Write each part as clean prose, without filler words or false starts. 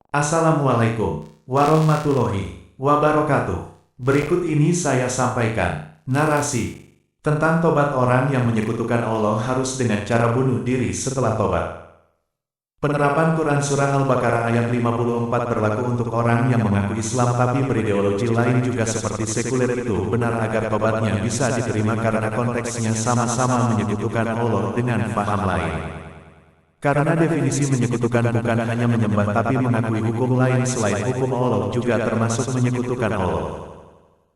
Assalamualaikum warahmatullahi wabarakatuh. Berikut ini saya sampaikan narasi tentang tobat orang yang menyekutukan Allah harus dengan cara bunuh diri setelah tobat. Penerapan Quran Surah Al-Baqarah ayat 54 berlaku untuk orang yang mengaku Islam tapi berideologi lain juga seperti sekuler itu benar agar tobatnya bisa diterima karena konteksnya sama-sama menyekutukan Allah dengan faham lain. Karena definisi menyekutukan bukan hanya menyembah tapi mengakui hukum lain selain hukum Allah juga termasuk menyekutukan Allah.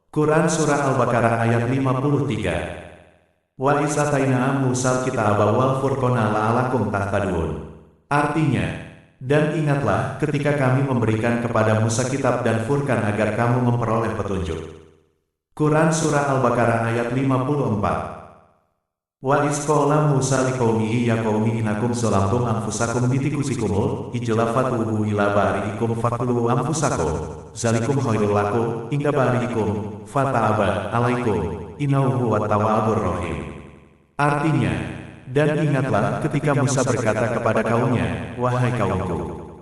Quran Surah Al-Baqarah ayat 53. Wa izataina Musal kitaba wal furqana la'alakum tahtadun. Artinya, dan ingatlah ketika kami memberikan kepada Musa kitab dan Furqan agar kamu memperoleh petunjuk. Quran Surah Al-Baqarah ayat 54. Wa isqala Musa liqaumihi ya qaumi innakum zalamtum anfusakum bitikusikumul ijlafatuhu ila bari'ikum faqulu anfusakum zalikum khairul lakum inda bari'ikum fata'aba alaikum innahu huwat tawwabur rahim. Artinya, dan ingatlah ketika Musa berkata kepada kaumnya, wahai kaumku,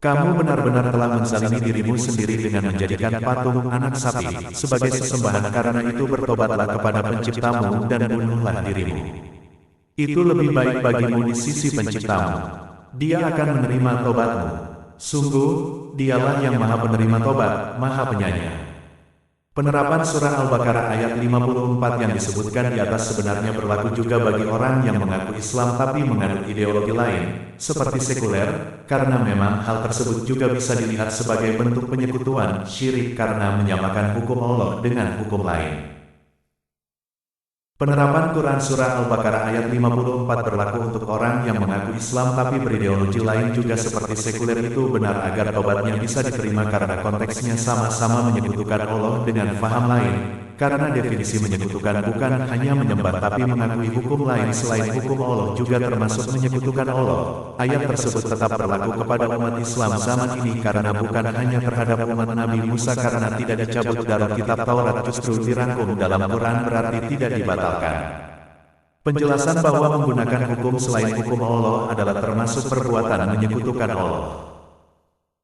kamu benar-benar telah menzalimi dirimu sendiri dengan menjadikan patung anak sapi sebagai sesembahan karena itu bertobatlah kepada penciptamu dan bunuhlah dirimu. Itu lebih baik bagimu di sisi penciptamu. Dia akan menerima tobatmu. Sungguh, dialah yang maha penerima tobat, maha penyayang. Penerapan Surah Al-Baqarah ayat 54 yang disebutkan di atas sebenarnya berlaku juga bagi orang yang mengaku Islam tapi menganut ideologi lain, seperti sekuler, karena memang hal tersebut juga bisa dilihat sebagai bentuk penyekutuan, syirik karena menyamakan hukum Allah dengan hukum lain. Penerapan Quran Surah Al-Baqarah ayat 54 berlaku untuk orang yang mengaku Islam tapi berideologi lain juga seperti sekuler itu benar agar tobatnya bisa diterima karena konteksnya sama-sama menyekutukan Allah dengan faham lain, karena definisi menyekutukan bukan hanya menyembah tapi mengakui hukum lain selain hukum Allah juga termasuk menyekutukan Allah. Ayat tersebut tetap berlaku kepada umat Islam zaman ini karena bukan hanya terhadap umat Nabi Musa karena tidak dicabut dari kitab Taurat justru dirangkum dalam Quran berarti tidak dibatalkan. Penjelasan bahwa menggunakan hukum selain hukum Allah adalah termasuk perbuatan menyekutukan Allah.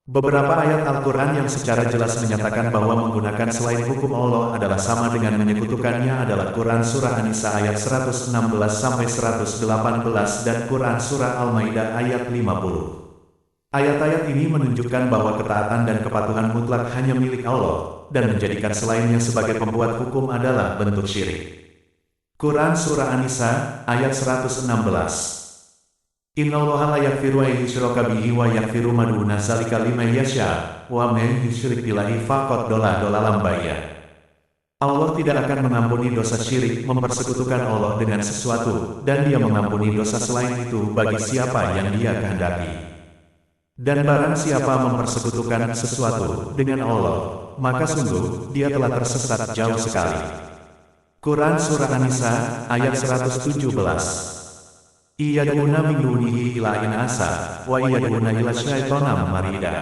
Beberapa ayat Al-Quran yang secara jelas menyatakan bahwa menggunakan selain hukum Allah adalah sama dengan menyekutukannya adalah Quran Surah An-Nisa ayat 116-118 dan Quran Surah Al-Maidah ayat 50. Ayat-ayat ini menunjukkan bahwa ketaatan dan kepatuhan mutlak hanya milik Allah, dan menjadikan selainnya sebagai pembuat hukum adalah bentuk syirik. Quran Surah An-Nisa ayat 116. Innallaha la yaghfiru an yushraka bihi wa yaghfiru ma duna dzalika liman yasha wa man yusyrik billahi faqad dhalalan ba'ida. Allah tidak akan mengampuni dosa syirik mempersekutukan Allah dengan sesuatu dan Dia mengampuni dosa selain itu bagi siapa yang Dia kehendaki. Dan barang siapa mempersekutukan sesuatu dengan Allah, maka sungguh dia telah tersesat jauh sekali. Quran Surah An-Nisa ayat 117. Iyad'una min dunihi ila inasa, wa iyad'una ila syaitana marida.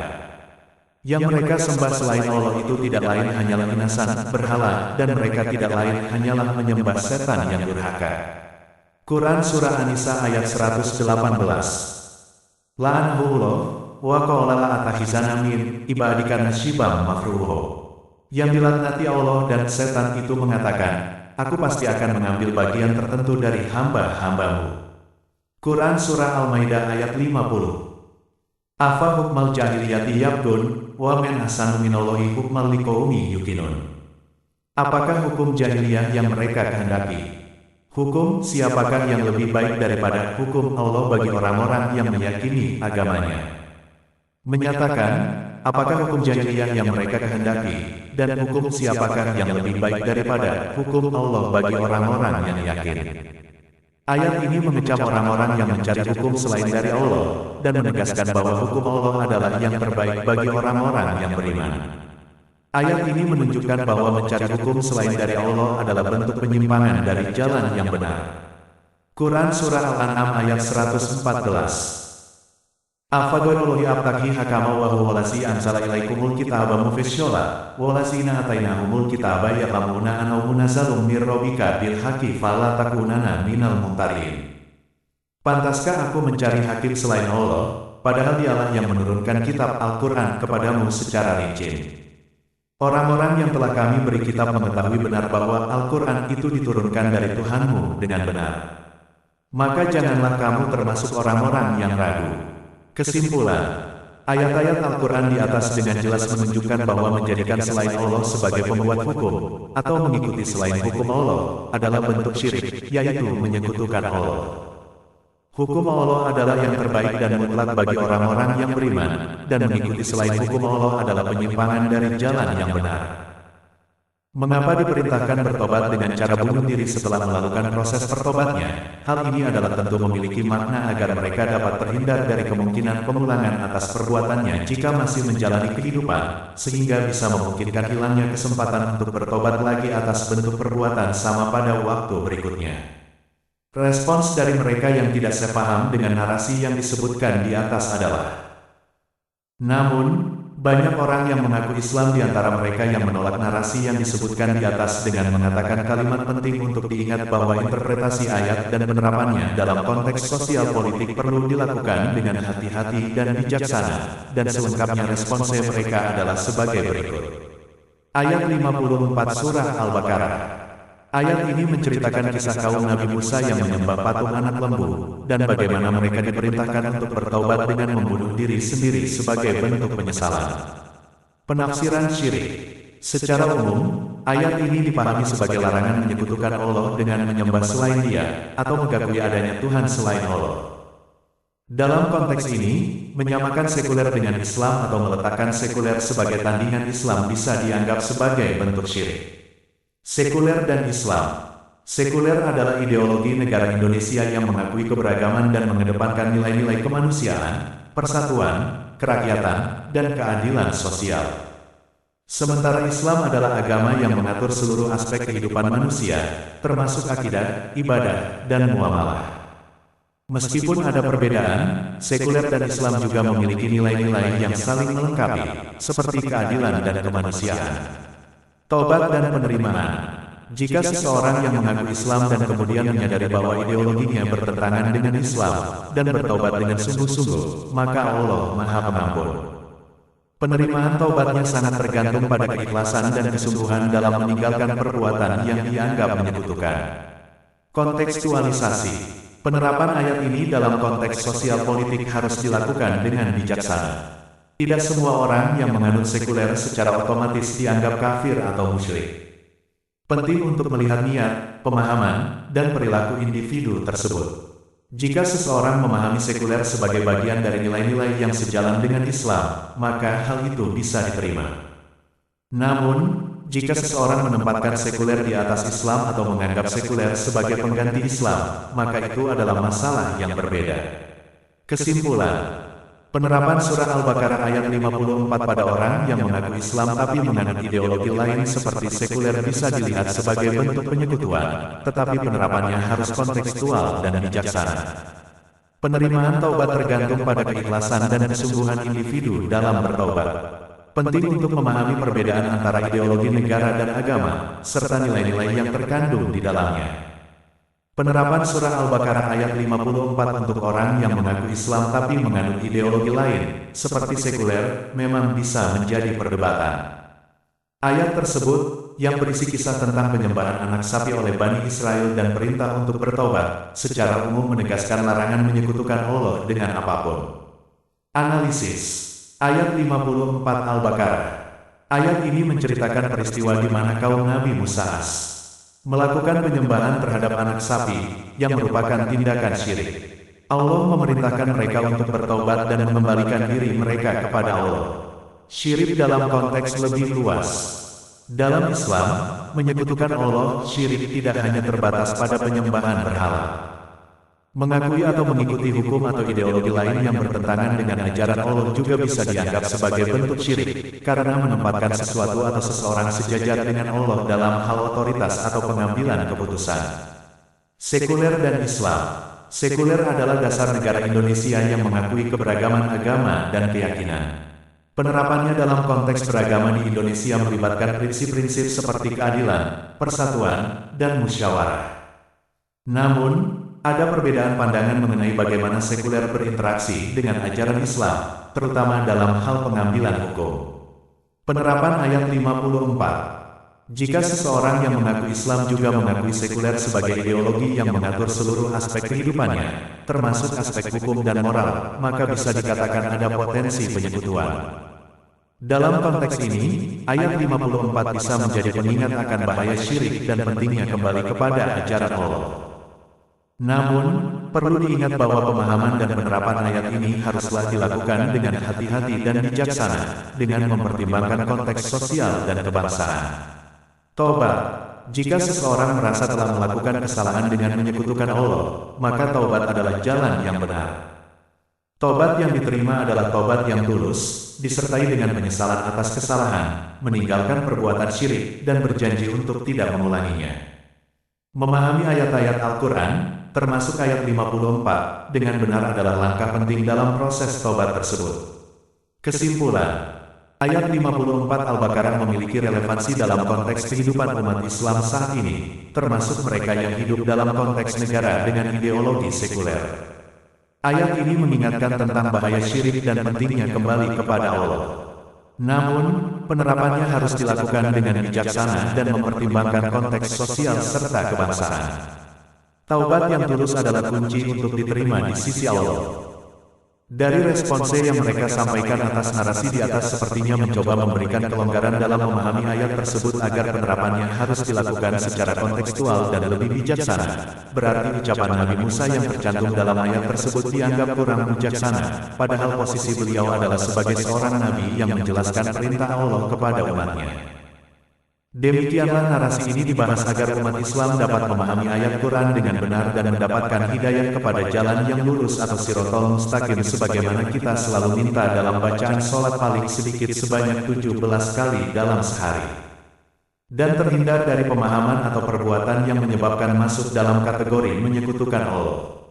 Yang mereka sembah selain Allah itu tidak lain hanyalah inasan, berhala, dan mereka tidak lain hanyalah menyembah setan yang durhaka. Quran Surah An-Nisa ayat 118. La'anahullah, wa qala la'atakhizana min ibadika nasiban mafruho. Yang dilaknati Allah dan setan itu mengatakan, aku pasti akan mengambil bagian tertentu dari hamba-hambamu. Quran Surah Al-Maidah ayat 50. Afa hukmal jahiliyati yabgun, wa men ahsanu minallahi hukmal liqaumi yuqinun. Apakah hukum jahiliyah yang mereka kehendaki? Hukum siapakah yang lebih baik daripada hukum Allah bagi orang-orang yang meyakini agamanya? Menyatakan, apakah hukum jahiliyah yang mereka kehendaki, dan hukum siapakah yang lebih baik daripada hukum Allah bagi orang-orang yang yakin? Ayat ini mengecam orang-orang yang mencari hukum selain dari Allah, dan menegaskan bahwa hukum Allah adalah yang terbaik bagi orang-orang yang beriman. Ayat ini menunjukkan bahwa mencari hukum selain dari Allah adalah bentuk penyimpangan dari jalan yang benar. Quran Surah Al-An'am ayat 114. Afaghayrallahi abtaghi hakama wa huwa allazi anzala ilaikumul kitaba mufassala wallazina atainahumul kitaba ya'lamuna annahu munazzalun mir rabbika bil haqqi fala takunanna minal mumtarin. Pantaskah aku mencari hakim selain Allah, padahal dialah yang menurunkan kitab Al-Quran kepadamu secara rinci. Orang-orang yang telah kami beri kitab mengetahui benar bahwa Al-Quran itu diturunkan dari Tuhanmu dengan benar. Maka janganlah kamu termasuk orang-orang yang ragu. Kesimpulan, ayat-ayat Al-Quran di atas dengan jelas menunjukkan bahwa menjadikan selain Allah sebagai pembuat hukum, atau mengikuti selain hukum Allah, adalah bentuk syirik, yaitu menyekutukan Allah. Hukum Allah adalah yang terbaik dan mutlak bagi orang-orang yang beriman, dan mengikuti selain hukum Allah adalah penyimpangan dari jalan yang benar. Mengapa diperintahkan bertobat dengan cara bunuh diri setelah melakukan proses pertobatnya? Hal ini adalah tentu memiliki makna agar mereka dapat terhindar dari kemungkinan pengulangan atas perbuatannya jika masih menjalani kehidupan, sehingga bisa memungkinkan hilangnya kesempatan untuk bertobat lagi atas bentuk perbuatan sama pada waktu berikutnya. Respons dari mereka yang tidak sepaham dengan narasi yang disebutkan di atas adalah, namun, banyak orang yang mengaku Islam di antara mereka yang menolak narasi yang disebutkan di atas dengan mengatakan kalimat penting untuk diingat bahwa interpretasi ayat dan penerapannya dalam konteks sosial politik perlu dilakukan dengan hati-hati dan bijaksana, dan selengkapnya respons mereka adalah sebagai berikut. Ayat 54 Surah Al-Baqarah. Ayat ini menceritakan kisah kaum Nabi Musa yang menyembah patung anak lembu, dan bagaimana mereka diperintahkan untuk bertaubat dengan membunuh diri sendiri sebagai bentuk penyesalan. Penafsiran syirik. Secara umum, ayat ini dipahami sebagai larangan menyekutukan Allah dengan menyembah selain Dia, atau mengakui adanya Tuhan selain Allah. Dalam konteks ini, menyamakan sekuler dengan Islam atau meletakkan sekuler sebagai tandingan Islam bisa dianggap sebagai bentuk syirik. Sekuler dan Islam. Sekuler adalah ideologi negara Indonesia yang mengakui keberagaman dan mengedepankan nilai-nilai kemanusiaan, persatuan, kerakyatan, dan keadilan sosial. Sementara Islam adalah agama yang mengatur seluruh aspek kehidupan manusia, termasuk akidah, ibadah, dan muamalah. Meskipun ada perbedaan, sekuler dan Islam juga memiliki nilai-nilai yang saling melengkapi, seperti keadilan dan kemanusiaan. Taubat dan penerimaan. Jika seseorang yang mengaku Islam dan kemudian menyadari bahwa ideologinya bertentangan dengan Islam, dan bertaubat dengan sungguh-sungguh, maka Allah Maha Pengampun. Penerimaan taubatnya sangat tergantung pada keikhlasan dan kesungguhan dalam meninggalkan perbuatan yang dianggap menyekutukan. Kontekstualisasi. Penerapan ayat ini dalam konteks sosial politik harus dilakukan dengan bijaksana. Tidak semua orang yang menganut sekuler secara otomatis dianggap kafir atau musyrik. Penting untuk melihat niat, pemahaman, dan perilaku individu tersebut. Jika seseorang memahami sekuler sebagai bagian dari nilai-nilai yang sejalan dengan Islam, maka hal itu bisa diterima. Namun, jika seseorang menempatkan sekuler di atas Islam atau menganggap sekuler sebagai pengganti Islam, maka itu adalah masalah yang berbeda. Kesimpulan. Penerapan surah Al-Baqarah ayat 54 pada orang yang mengaku Islam tapi menganut ideologi lain seperti sekuler bisa dilihat sebagai bentuk penyekutuan, tetapi penerapannya harus kontekstual dan bijaksana. Penerimaan taubat tergantung pada keikhlasan dan kesungguhan individu dalam bertaubat. Penting untuk memahami perbedaan antara ideologi negara dan agama, serta nilai-nilai yang terkandung di dalamnya. Penerapan surah Al-Baqarah ayat 54 untuk orang yang mengaku Islam tapi menganut ideologi lain, seperti sekuler, memang bisa menjadi perdebatan. Ayat tersebut, yang berisi kisah tentang penyembahan anak sapi oleh Bani Israel dan perintah untuk bertobat, secara umum menegaskan larangan menyekutukan Allah dengan apapun. Analisis. Ayat 54 Al-Baqarah. Ayat ini menceritakan peristiwa di mana kaum Nabi Musa melakukan penyembahan terhadap anak sapi, yang merupakan tindakan syirik. Allah memerintahkan mereka untuk bertaubat dan mengembalikan diri mereka kepada Allah. Syirik dalam konteks lebih luas. Dalam Islam, menyekutukan Allah, syirik tidak hanya terbatas pada penyembahan berhala. Mengakui atau mengikuti hukum atau ideologi lain yang bertentangan dengan ajaran Allah juga bisa dianggap sebagai bentuk syirik, karena menempatkan sesuatu atau seseorang sejajar dengan Allah dalam hal otoritas atau pengambilan keputusan. Sekuler dan Islam. Sekuler adalah dasar negara Indonesia yang mengakui keberagaman agama dan keyakinan. Penerapannya dalam konteks beragama di Indonesia melibatkan prinsip-prinsip seperti keadilan, persatuan, dan musyawarah. Namun, Ada perbedaan pandangan mengenai bagaimana sekuler berinteraksi dengan ajaran Islam, terutama dalam hal pengambilan hukum. Penerapan ayat 54. Jika seseorang yang mengaku Islam juga mengakui sekuler sebagai ideologi yang mengatur seluruh aspek kehidupannya, termasuk aspek hukum dan moral, maka bisa dikatakan ada potensi penyekutuan. Dalam konteks ini, ayat 54 bisa menjadi pengingat akan bahaya syirik dan pentingnya kembali kepada ajaran Allah. Namun, perlu diingat bahwa pemahaman dan penerapan ayat ini haruslah dilakukan dengan hati-hati dan bijaksana, dengan mempertimbangkan konteks sosial dan kebangsaan. Taubat. Jika seseorang merasa telah melakukan kesalahan dengan menyekutukan Allah, maka taubat adalah jalan yang benar. Taubat yang diterima adalah taubat yang tulus, disertai dengan penyesalan atas kesalahan, meninggalkan perbuatan syirik, dan berjanji untuk tidak mengulanginya. Memahami ayat-ayat Al-Quran, termasuk ayat 54, dengan benar adalah langkah penting dalam proses taubat tersebut. Kesimpulan, ayat 54 Al-Baqarah memiliki relevansi dalam konteks kehidupan umat Islam saat ini, termasuk mereka yang hidup dalam konteks negara dengan ideologi sekuler. Ayat ini mengingatkan tentang bahaya syirik dan pentingnya kembali kepada Allah. Namun, penerapannya harus dilakukan dengan bijaksana dan mempertimbangkan konteks sosial serta kebangsaan. Taubat yang tulus adalah kunci untuk diterima di sisi Allah. Dari response yang mereka sampaikan atas narasi di atas sepertinya mencoba memberikan kelonggaran dalam memahami ayat tersebut agar penerapannya harus dilakukan secara kontekstual dan lebih bijaksana. Berarti ucapan Nabi Musa yang tercantum dalam ayat tersebut dianggap kurang bijaksana, padahal posisi beliau adalah sebagai seorang nabi yang menjelaskan perintah Allah kepada umatnya. Demikianlah narasi ini dibahas agar umat Islam dapat memahami ayat Quran dengan benar dan mendapatkan hidayah kepada jalan yang lurus atau sirotol mustaqim sebagaimana kita selalu minta dalam bacaan sholat paling sedikit sebanyak 17 kali dalam sehari. Dan terhindar dari pemahaman atau perbuatan yang menyebabkan masuk dalam kategori menyekutukan Allah.